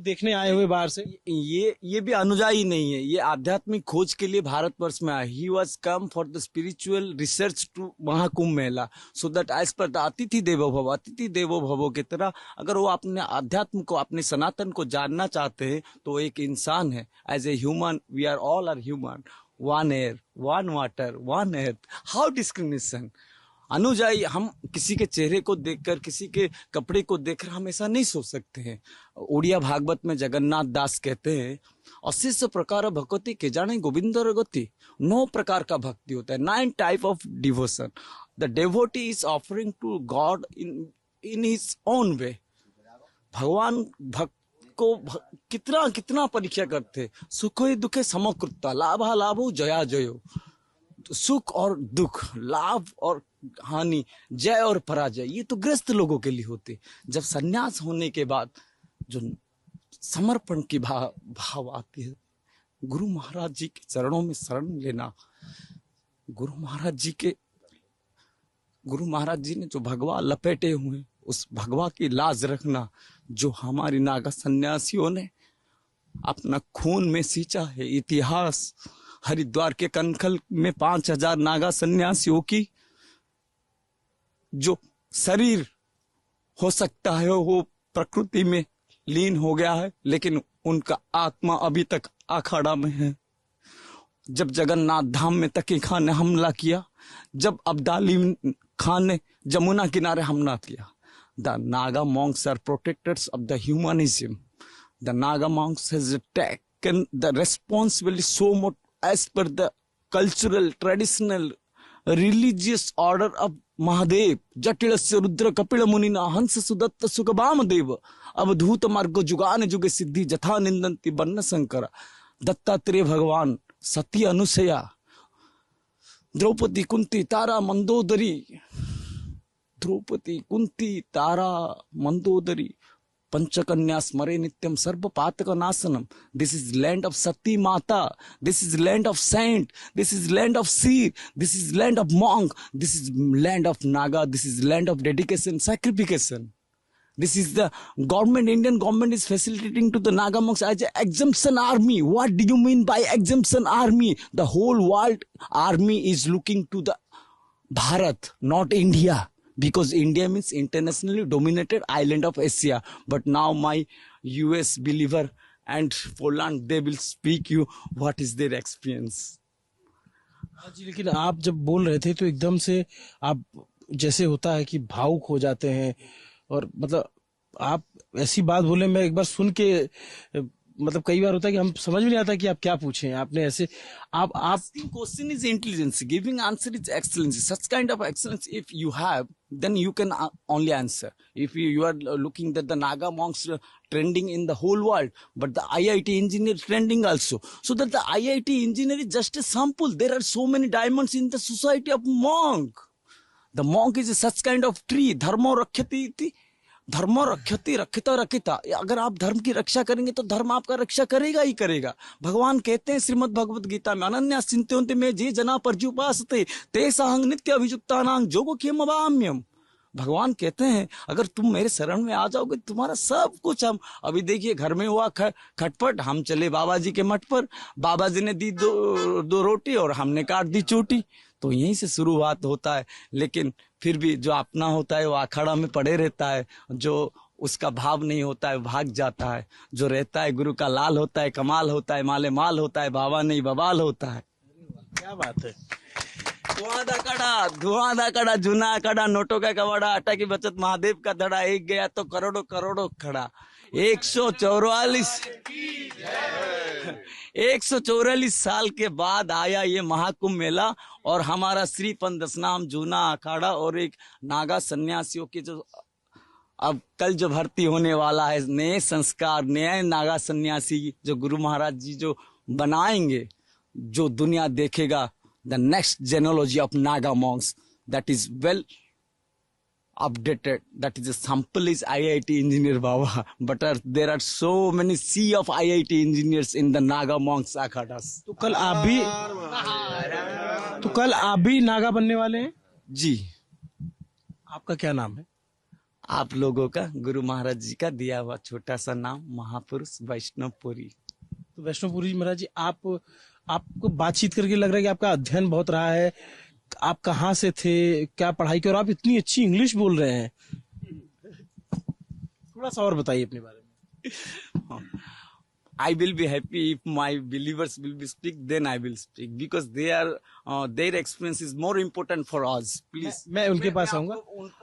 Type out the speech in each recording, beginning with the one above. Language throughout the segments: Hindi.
देखने आए हुए बाहर से? ये भी अनुयायी नहीं है, ये आध्यात्मिक खोज के लिए भारतवर्ष में आया। He was come for the spiritual research to Mahakumbh Mela, so that as per the Atithi Devo भव, अतिथि देवो भवो की तरह अगर वो अपने अध्यात्म को, अपने सनातन को जानना चाहते हैं तो वो एक इंसान है। As a human we are all are human, one air, one water, one earth, how discrimination. अनुजाई हम किसी के चेहरे को देखकर, किसी के कपड़े को देखकर हम ऐसा नहीं सोच सकते हैं। ओडिया भागवत में जगन्नाथ दास कहते हैं, 80 प्रकार भक्ति के जाने गोविंदर गति। 9 प्रकार का भक्ति होता है, 9 type of devotion. The devotee is offering to God in his own way. भगवान भक्त को कितना कितना परीक्षा करते, सुखो दुखे समकृता, लाभा लाभो जया जयो। सुख और दुख, लाभ और हानि, जय और पराजय, ये तो ग्रस्त लोगों के लिए होते। जब सन्यास होने के बाद जो समर्पण की भाव आती है, गुरु महाराज जी के चरणों में शरण लेना, गुरु महाराज जी ने जो भगवा लपेटे हुए, उस भगवा की लाज रखना, जो हमारी नागा सन्यासियों ने अपना खून में सींचा है। इतिहास हरिद्वार के कनखल में 5000 नागा सन्यासियों की जो शरीर हो सकता है वो प्रकृति में लीन हो गया है, लेकिन उनका आत्मा अभी तक अखाड़ा में है। जब जगन्नाथ धाम में तकी खान ने हमला किया, जब अब्दाली खान ने जमुना किनारे हमला किया, the Naga monks are protectors of the humanism. The Naga monks has taken the responsibility so much as per the cultural, traditional, religious order of Mahadev. जटिलस्य रुद्र कपिल मुनिना हंस सुदत्त सुखबाम देव, अवधूत मार्ग जुगान जुगे सिद्धि जथा निंदन्ति बन्न शंकर। दत्तात्रेय भगवान, सती अनुसया, द्रौपदी कुंती तारा मंदोदरी, द्रौपदी कुंती तारा मंदोदरी, पंचकन्या स्मरे नित्यम सर्व पातक नाशनम। This is land of Sati Mata, this is land of saint, this is land of seer, this is land of monk, this is land of Naga, this is land of dedication, sacrification. This is the government, Indian government is facilitating to the Naga monks as an exemption army. What do you mean by exemption army? The whole world army is looking to the Bharat, not India. Because India means internationally dominated island of Asia. But now my US believer and Poland, they will speak you what is their experience. जी, लेकिन आप जब बोल रहे थे तो एकदम से आप, जैसे होता है कि भावुक हो जाते हैं, और मतलब आप ऐसी बात बोले, मैं एक बार सुन के मतलब कई बार होता है कि हम समझ में नहीं आता कि आप क्या पूछे। आपने ऐसे आप question is intelligence, giving answer is excellence. Such kind of excellence if you have, then you can only answer. If you are looking that the Naga monks trending in the whole world, but the IIT engineer trending also, so that the IIT engineer is just a sample. There are so many diamonds in the society of monk. The monk is such kind of tree. Dharmo rakhyati iti, धर्म रक्षति रक्षिता रक्षिता। अगर आप धर्म की रक्षा करेंगे तो धर्म आपका रक्षा करेगा ही करेगा। भगवान कहते हैं श्रीमद् भगवत गीता में, अनन्या चिंत्यन्ते में जे जना पर्युपासते तेषां नित्य अभियुक्तानां योगक्षेमवाम्यहम्। भगवान कहते हैं अगर तुम मेरे शरण में आ जाओगे, तुम्हारा सब कुछ हम, अभी देखिए घर में हुआ खटपट, हम चले बाबा जी के मठ पर, बाबा जी ने दी दो रोटी और हमने काट दी चोटी। तो यहीं से शुरुआत होता है। लेकिन फिर भी जो अपना होता है वो अखाड़ा में पड़े रहता है, जो उसका भाव नहीं होता है भाग जाता है, जो रहता है गुरु का लाल होता है, कमाल होता है, माले माल होता है, बाबा नहीं बवाल होता है। क्या बात है। धुआं दा कड़ा जूना कड़ा, नोटों का कवाड़ा, आटा की बचत महादेव का धड़ा, एक गया तो करोड़ों करोड़ों खड़ा। 144 साल के बाद आया ये महाकुंभ मेला, और हमारा श्री पंदसनाम जूना अखाड़ा और एक नागा सन्यासियों के जो अब कल जो भर्ती होने वाला है, नए संस्कार, नए नागा सन्यासी जो गुरु महाराज जी जो बनाएंगे, जो दुनिया देखेगा, the next genealogy of Naga monks that is well updated, that is a sample is IIT engineer Baba, but there are so many sea of IIT engineers in the Naga monks akhadas. तो कल आप भी नागा बनने वाले हैं जी। आपका क्या नाम है? आप लोगों का गुरु महाराज जी का दिया हुआ छोटा सा नाम महापुरुष वैष्णवपुरी। तो वैष्णोपुरी महाराज जी, आप आपको बातचीत करके लग रहा है कि आपका अध्ययन बहुत रहा है। आप कहाँ से थे, क्या पढ़ाई की, और आप इतनी अच्छी इंग्लिश बोल रहे हैं। थोड़ा सा और बताइए अपने बारे में। I will be happy if my believers will be speak, then I will speak because they are their experience is more important for us. Please, मैं उनके पास आऊंगा।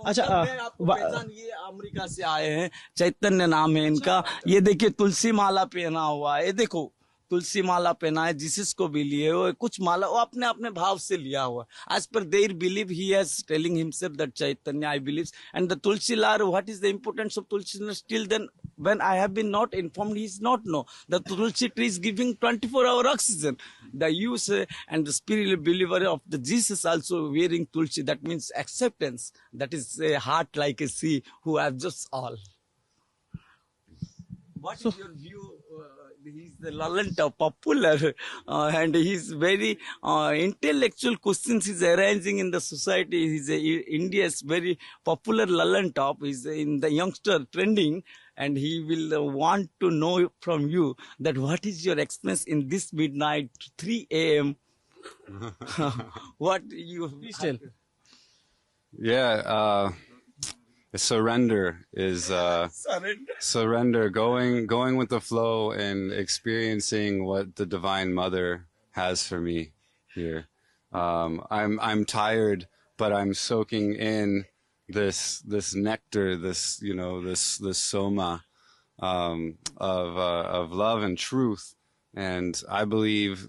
अच्छा, मैं आपको पहचान, ये अमेरिका से आए हैं, चैतन्य नाम है इनका। ये देखिए तुलसी माला पहना हुआ है, ये देखो तुलसी माला पहना है, जीसस को भी लिए हुए कुछ माला, वो अपने अपने भाव से लिया हुआ। As per their belief, he is telling himself that Chaitanya, I believe, and the Tulsi Lar. What is the importance of Tulsi Lar? Still then, when I have been not informed, he is not know. The Tulsi tree is giving 24-hour oxygen. The use and the spiritual believer of the Jesus also wearing Tulsi. That means acceptance. That is a heart like a sea who have just all. What is your view? He's the Lalanta popular and he's very intellectual questions he's arranging in the society. He's India's very popular Lalanta. He's in the youngster trending, and he will want to know from you that what is your experience in this midnight 3 a.m. What you Please tell. Yeah, surrender is surrender. surrender, going with the flow and experiencing what the Divine Mother has for me here. I'm tired, but I'm soaking in this nectar, this this soma of love and truth. And I believe